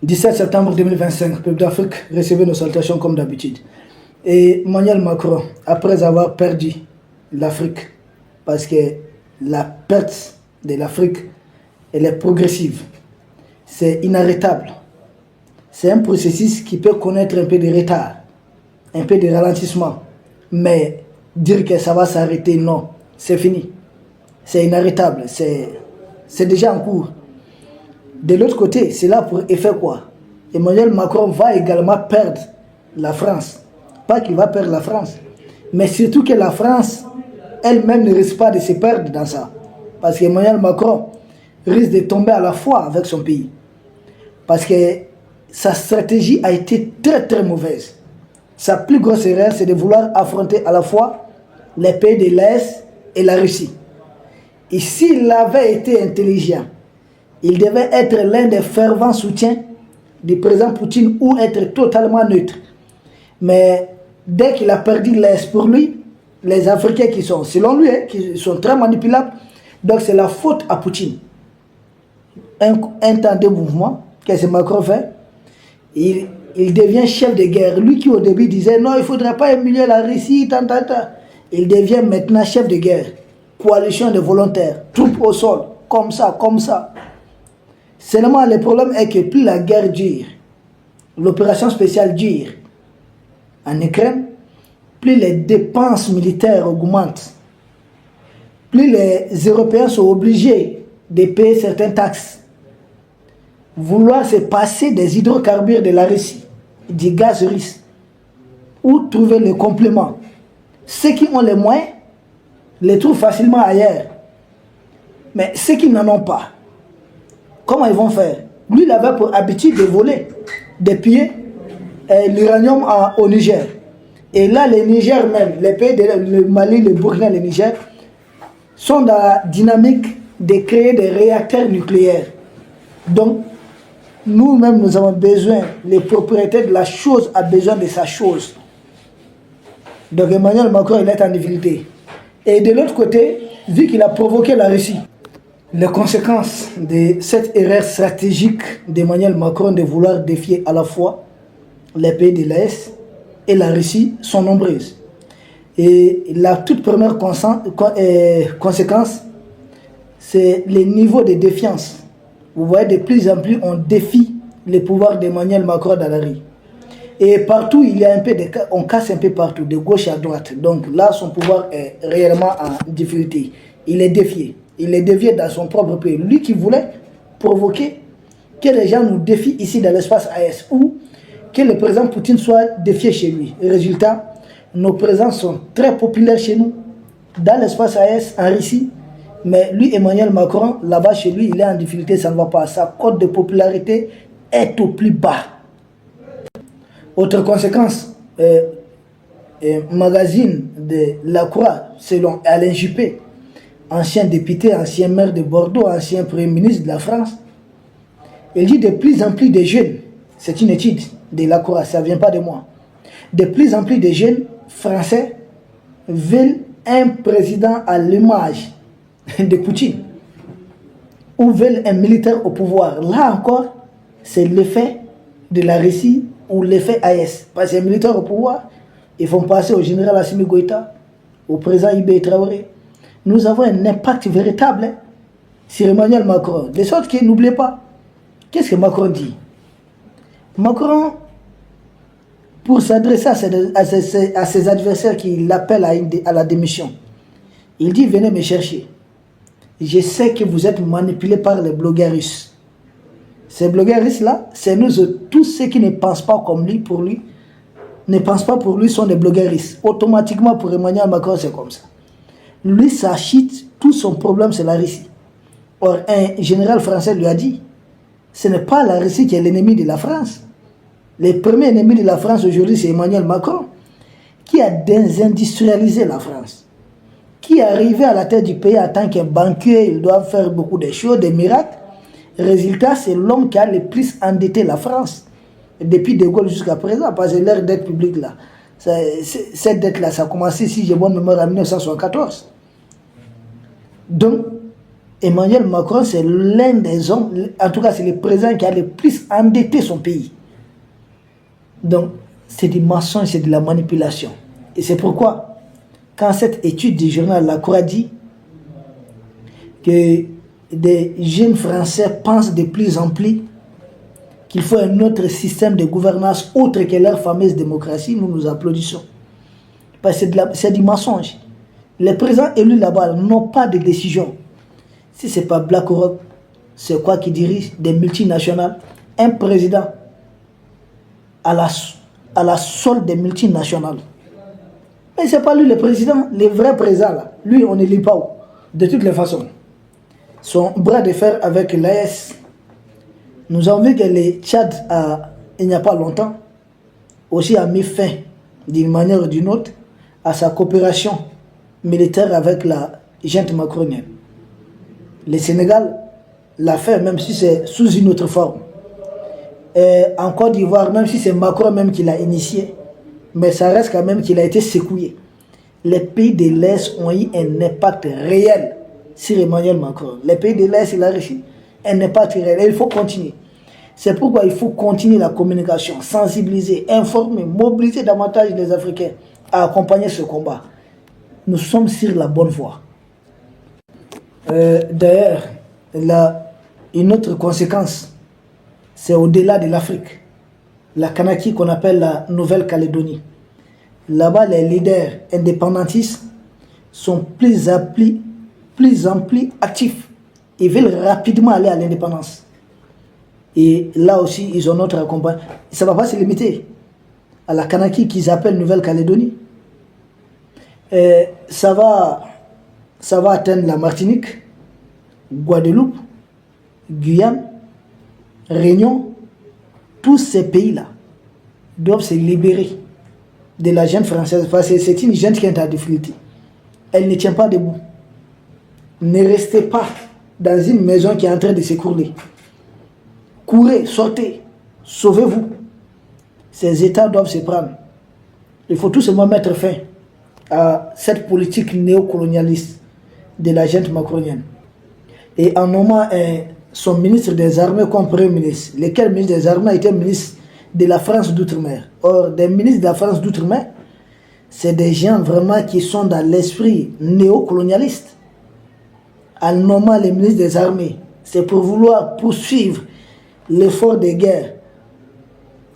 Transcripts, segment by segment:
17 septembre 2025, peuple d'Afrique, recevez nos salutations comme d'habitude. Et Emmanuel Macron, après avoir perdu l'Afrique, parce que la perte de l'Afrique, elle est progressive, c'est inarrêtable. C'est un processus qui peut connaître un peu de retard, un peu de ralentissement. Mais dire que ça va s'arrêter, non, c'est fini. C'est inarrêtable, c'est déjà en cours. De l'autre côté, c'est là pour effet quoi? Emmanuel Macron va également perdre la France. Pas qu'il va perdre la France, mais surtout que la France elle-même ne risque pas de se perdre dans ça. Parce qu'Emmanuel Macron risque de tomber à la fois avec son pays. Parce que sa stratégie a été très très mauvaise. Sa plus grosse erreur, c'est de vouloir affronter à la fois les pays de l'Est et la Russie. Et s'il avait été intelligent, il devait être l'un des fervents soutiens du président Poutine ou être totalement neutre. Mais dès qu'il a perdu l'Est pour lui, les Africains qui sont, selon lui, qui sont très manipulables, donc c'est la faute à Poutine. Un temps de mouvement, qu'est-ce que Macron fait? Il devient chef de guerre. Lui qui au début disait non, il ne faudrait pas humilier la Russie, tant. Il devient maintenant chef de guerre. Coalition de volontaires, troupes au sol, comme ça. Seulement, le problème est que plus la guerre dure, l'opération spéciale dure en Ukraine, plus les dépenses militaires augmentent, plus les Européens sont obligés de payer certaines taxes, vouloir se passer des hydrocarbures de la Russie, du gaz russe, ou trouver les compléments. Ceux qui ont les moyens les trouvent facilement ailleurs. Mais ceux qui n'en ont pas, comment ils vont faire? Lui, il avait pour habitude de voler, de piller l'uranium au Niger. Et là, le Niger même, les pays le Mali, le Burkina, le Niger, sont dans la dynamique de créer des réacteurs nucléaires. Donc, nous-mêmes, nous avons besoin, les propriétaires de la chose ont besoin de sa chose. Donc Emmanuel Macron, il est en difficulté. Et de l'autre côté, vu qu'il a provoqué la Russie, les conséquences de cette erreur stratégique d'Emmanuel Macron de vouloir défier à la fois les pays de l'Est et la Russie sont nombreuses. Et la toute première conséquence, c'est le niveau de défiance. Vous voyez, de plus en plus, on défie le pouvoir d'Emmanuel Macron dans la rue. Et partout, il y a un peu on casse un peu partout, de gauche à droite. Donc là, son pouvoir est réellement en difficulté. Il est défié. Il est défié dans son propre pays. Lui qui voulait provoquer que les gens nous défient ici dans l'espace AES ou que le président Poutine soit défié chez lui. Et résultat, nos présidents sont très populaires chez nous, dans l'espace AES, en Russie. Mais lui, Emmanuel Macron, là-bas chez lui, il est en difficulté, ça ne va pas. Sa cote de popularité est au plus bas. Autre conséquence, magazine de La Croix, selon Alain Juppé, ancien député, ancien maire de Bordeaux, ancien premier ministre de la France, il dit de plus en plus de jeunes, c'est une étude de La Croix, ça ne vient pas de moi, de plus en plus de jeunes français veulent un président à l'image de Poutine ou veulent un militaire au pouvoir. Là encore, c'est l'effet de la Russie ou l'effet AES. Parce que les militaires au pouvoir, ils vont passer au général Assimi Goïta, au président Ibé Traoré. Nous avons un impact véritable sur Emmanuel Macron. De sorte que n'oubliez pas, qu'est-ce que Macron dit? Macron, pour s'adresser à ses adversaires qui l'appellent à la démission, il dit: venez me chercher. Je sais que vous êtes manipulés par les blogueurs russes. Ces blogueurs russes-là, c'est nous tous ceux qui ne pensent pas comme lui, pour lui, ne pensent pas pour lui, sont des blogueurs russes. Automatiquement, pour Emmanuel Macron, c'est comme ça. Lui, ça chite, tout son problème, c'est la Russie. Or, un général français lui a dit, ce n'est pas la Russie qui est l'ennemi de la France. Le premier ennemi de la France aujourd'hui, c'est Emmanuel Macron, qui a désindustrialisé la France, qui est arrivé à la tête du pays en tant qu'un banquier. Il doit faire beaucoup de choses, des miracles. Résultat, c'est l'homme qui a le plus endetté la France depuis De Gaulle jusqu'à présent, parce que leur dette publique là, cette dette là, ça a commencé, si j'ai bonne mémoire, en 1974. Donc, Emmanuel Macron, c'est l'un des hommes, en tout cas c'est le président qui a le plus endetté son pays. Donc, c'est du mensonge, c'est de la manipulation. Et c'est pourquoi, quand cette étude du journal La Croix dit que des jeunes Français pensent de plus en plus qu'il faut un autre système de gouvernance autre que leur fameuse démocratie, nous nous applaudissons. Parce que c'est du mensonge. Les présidents élus là-bas n'ont pas de décision. Si ce n'est pas BlackRock, c'est quoi qui dirige des multinationales? Un président à la solde des multinationales. Mais ce n'est pas lui le président, le vrai président là. Lui, on ne lit pas où. De toutes les façons. Son bras de fer avec l'AS. Nous avons vu que le Tchad, il n'y a pas longtemps, aussi a mis fin, d'une manière ou d'une autre, à sa coopération militaire avec la junte macronienne. Le Sénégal l'a fait, même si c'est sous une autre forme. Et en Côte d'Ivoire, même si c'est Macron même qui l'a initié, mais ça reste quand même qu'il a été secoué. Les pays de l'Est ont eu un impact réel sur Emmanuel Macron. Les pays de l'Est, il a réussi un impact réel. Et il faut continuer. C'est pourquoi il faut continuer la communication, sensibiliser, informer, mobiliser davantage les Africains à accompagner ce combat. Nous sommes sur la bonne voie. D'ailleurs, une autre conséquence, c'est au-delà de l'Afrique. La Kanaki qu'on appelle la Nouvelle-Calédonie. Là-bas, les leaders indépendantistes sont plus en plus actifs. Ils veulent rapidement aller à l'indépendance. Et là aussi, ils ont notre accompagnement. Ça ne va pas se limiter à la Kanaki qu'ils appellent Nouvelle-Calédonie. Ça va atteindre la Martinique, Guadeloupe, Guyane, Réunion. Tous ces pays-là doivent se libérer de la junte française parce que c'est une junte qui est en difficulté. Elle ne tient pas debout. Ne restez pas dans une maison qui est en train de s'écrouler. Courez, sortez, sauvez-vous. Ces États doivent se prendre. Il faut tout simplement mettre fin à cette politique néocolonialiste de la junte macronienne. Et en nommant son ministre des Armées comme Premier ministre, lequel ministre des Armées a été ministre de la France d'outre-mer. Or, des ministres de la France d'outre-mer, c'est des gens vraiment qui sont dans l'esprit néocolonialiste. En nommant les ministres des Armées, c'est pour vouloir poursuivre l'effort de guerre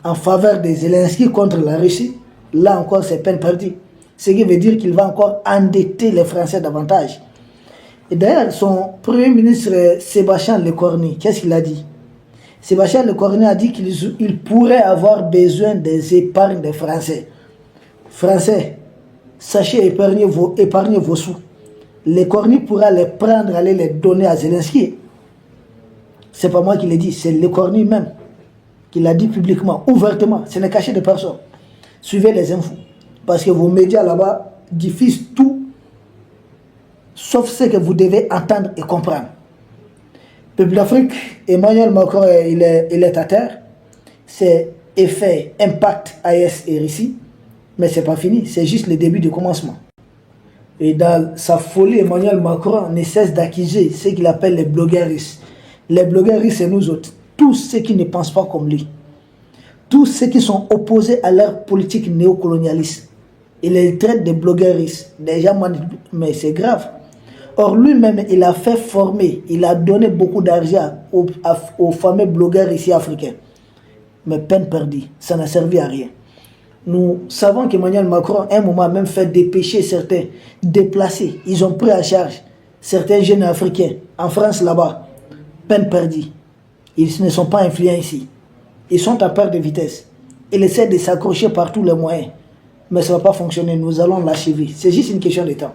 en faveur de Zelensky contre la Russie. Là encore, c'est peine perdue. Ce qui veut dire qu'il va encore endetter les Français davantage. Et d'ailleurs, son Premier ministre Sébastien Lecornu, qu'est-ce qu'il a dit? Sébastien Lecornu a dit qu'il pourrait avoir besoin des épargnes des Français. Français, sachez épargner vos sous. Lecornu pourra les prendre, aller les donner à Zelensky. C'est pas moi qui l'ai dit, c'est Lecornu même qui l'a dit publiquement, ouvertement. Ce n'est caché de personne. Suivez les infos. Parce que vos médias là-bas diffusent tout, sauf ce que vous devez entendre et comprendre. Peuple d'Afrique, Emmanuel Macron, il est à terre. C'est effet, impact, AS et Russie. Mais ce n'est pas fini, c'est juste le début du commencement. Et dans sa folie, Emmanuel Macron ne cesse d'accuser ce qu'il appelle les blogueurs russes. Les blogueurs russes, c'est nous autres. Tous ceux qui ne pensent pas comme lui. Tous ceux qui sont opposés à leur politique néocolonialiste. Il les traite de blogueurs russes. Déjà, mais c'est grave. Or, lui-même, il a fait former, il a donné beaucoup d'argent aux fameux blogueurs ici africains. Mais peine perdue, ça n'a servi à rien. Nous savons qu'Emmanuel Macron, à un moment, a même fait dépêcher certains déplacés. Ils ont pris à charge certains jeunes africains en France là-bas. Peine perdue. Ils ne sont pas influents ici. Ils sont à perte de vitesse. Ils essaient de s'accrocher par tous les moyens. Mais ça ne va pas fonctionner. Nous allons l'achever. C'est juste une question de temps.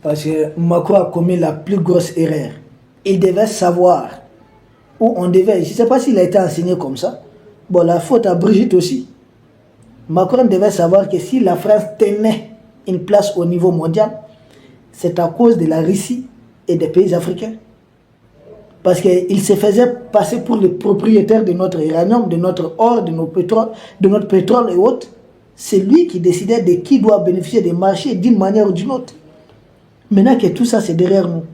Parce que Macron a commis la plus grosse erreur. Il devait savoir où on devait. Je ne sais pas s'il a été enseigné comme ça. Bon, la faute à Brigitte aussi. Macron devait savoir que si la France tenait une place au niveau mondial, c'est à cause de la Russie et des pays africains. Parce qu'il se faisait passer pour le propriétaire de notre uranium, de notre or, de notre pétrole et autres. C'est lui qui décidait de qui doit bénéficier des marchés d'une manière ou d'une autre. Maintenant que tout ça c'est derrière nous,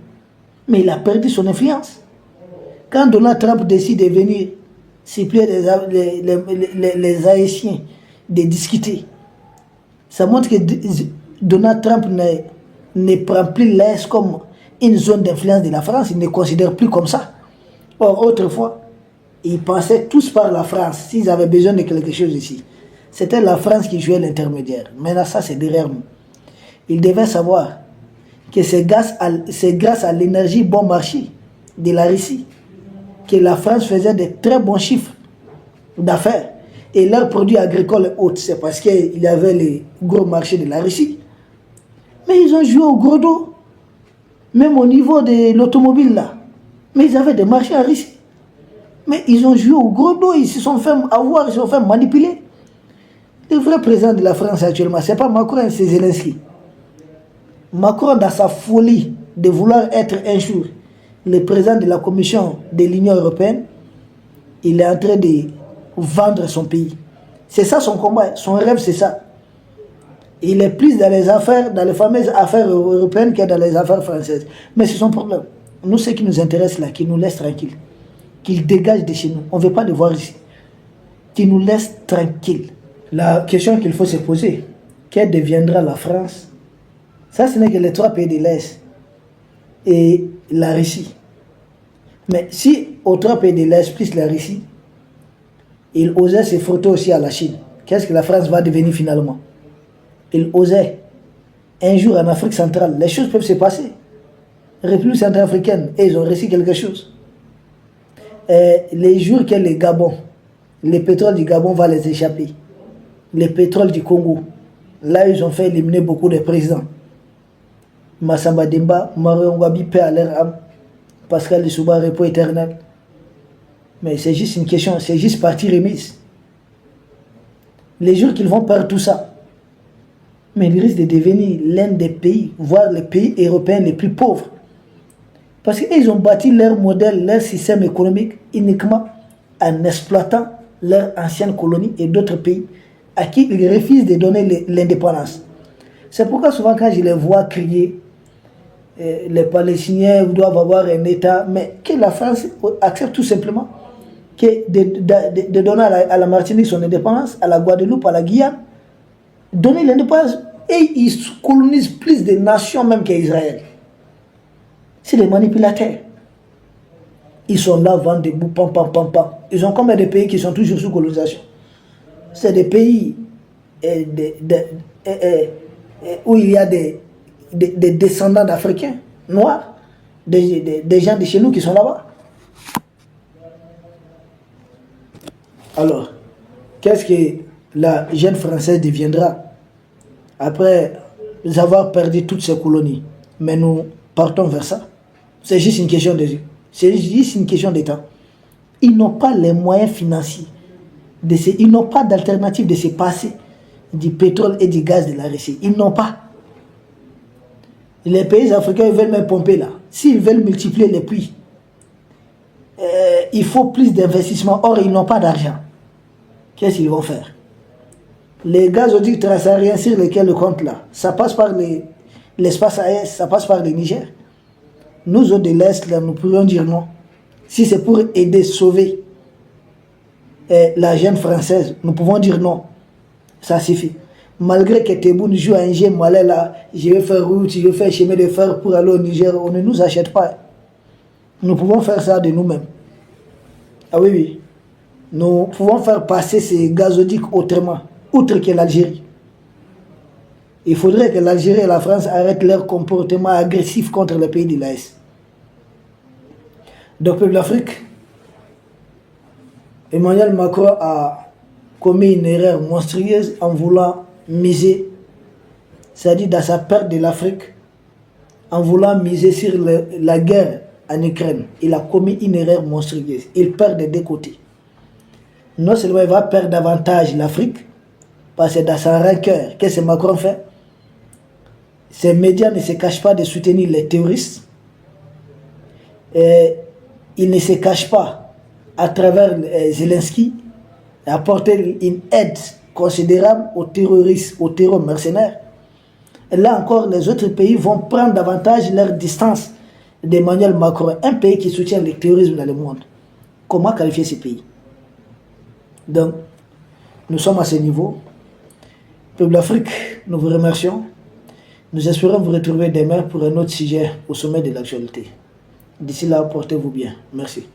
Mais il a perdu son influence. Quand Donald Trump décide de venir supplier les Haïtiens de discuter, ça montre que Donald Trump ne prend plus l'Est comme une zone d'influence de la France, il ne considère plus comme ça. Or, autrefois, ils passaient tous par la France s'ils avaient besoin de quelque chose ici. C'était la France qui jouait l'intermédiaire. Maintenant, ça, c'est derrière nous. Ils devaient savoir que c'est grâce à l'énergie bon marché de la Russie que la France faisait de très bons chiffres d'affaires. Et leurs produits agricoles hauts, c'est parce qu'il y avait les gros marchés de la Russie. Mais ils ont joué au gros dos. Même au niveau de l'automobile là. Mais ils avaient des marchés en Russie. Mais ils ont joué au gros dos, ils se sont fait avoir, ils se sont fait manipuler. Le vrai président de la France actuellement, ce n'est pas Macron, c'est Zelensky. Macron, dans sa folie de vouloir être un jour le président de la Commission de l'Union européenne, il est en train de vendre son pays. C'est ça son combat, son rêve c'est ça. Il est plus dans les affaires, dans les fameuses affaires européennes que dans les affaires françaises. Mais c'est son problème. Nous, ce qui nous intéresse là, qu'il nous laisse tranquille. Qu'il dégage de chez nous. On ne veut pas le voir ici. Qu'il nous laisse tranquille. La question qu'il faut se poser, quelle deviendra la France? Ça, ce n'est que les trois pays de l'Est et la Russie. Mais si aux trois pays de l'Est plus la Russie, il osait se frotter aussi à la Chine, qu'est-ce que la France va devenir finalement? Il osait. Un jour en Afrique centrale, les choses peuvent se passer. République centrafricaine, et ils ont réussi quelque chose. Les jours que le Gabon, le pétrole du Gabon va les échapper. Le pétrole du Congo, là ils ont fait éliminer beaucoup de présidents. Massamba Demba, Mario Ngwabi, paix à leur âme. Pascal Lissouba, repos éternel. Mais c'est juste une question, c'est juste partie remise. Les jours qu'ils vont perdre tout ça, mais ils risquent de devenir l'un des pays, voire les pays européens les plus pauvres. Parce qu'ils ont bâti leur modèle, leur système économique uniquement en exploitant leurs anciennes colonies et d'autres pays à qui ils refusent de donner l'indépendance. C'est pourquoi souvent quand je les vois crier, les Palestiniens doivent avoir un État, mais que la France accepte tout simplement de donner à la Martinique son indépendance, à la Guadeloupe, à la Guyane, donner l'indépendance, et ils colonisent plus de nations même qu'Israël. C'est des manipulateurs. Ils sont là, vendent des bouts, pam, pam, pam, pam. Ils ont combien de pays qui sont toujours sous colonisation? C'est des pays où il y a des descendants d'Africains noirs, des gens de chez nous qui sont là-bas. Alors, qu'est-ce que la jeune Française deviendra après avoir perdu toutes ses colonies? Mais nous partons vers ça. C'est juste une question de temps. Ils n'ont pas les moyens financiers, ils n'ont pas d'alternative de se passer du pétrole et du gaz de la Russie. Ils n'ont pas. Les pays africains veulent même pomper là. S'ils veulent multiplier les puits, il faut plus d'investissement. Or, ils n'ont pas d'argent. Qu'est-ce qu'ils vont faire? Les gazoducs transsahariens sur lesquels le compte là, ça passe par l'espace AES, ça passe par le Niger. Nous autres de l'Est, là, nous pourrions dire non. Si c'est pour aider, sauver la jeune française, nous pouvons dire non. Ça suffit. Malgré que Tebboune joue à un jeu malais là, je vais faire route, je vais faire chemin de fer pour aller au Niger, on ne nous achète pas. Nous pouvons faire ça de nous-mêmes. Ah oui, oui. Nous pouvons faire passer ces gazoducs autrement, outre que l'Algérie. Il faudrait que l'Algérie et la France arrêtent leur comportement agressif contre les pays de l'AES. Donc, peuple d'Afrique, Emmanuel Macron a commis une erreur monstrueuse en voulant miser, c'est-à-dire dans sa perte de l'Afrique, en voulant miser sur la guerre en Ukraine. Il a commis une erreur monstrueuse. Il perd des deux côtés. Non seulement il va perdre davantage l'Afrique, parce que dans sa rancœur, qu'est-ce que Macron fait? Ces médias ne se cachent pas de soutenir les terroristes. Et ils ne se cachent pas à travers Zelensky apporter une aide considérable aux terroristes, aux terreurs mercenaires. Et là encore, les autres pays vont prendre davantage leur distance d'Emmanuel Macron, un pays qui soutient le terrorisme dans le monde. Comment qualifier ce pays? Donc, nous sommes à ce niveau. Peuple d'Afrique, nous vous remercions. Nous espérons vous retrouver demain pour un autre sujet au sommet de l'actualité. D'ici là, portez-vous bien. Merci.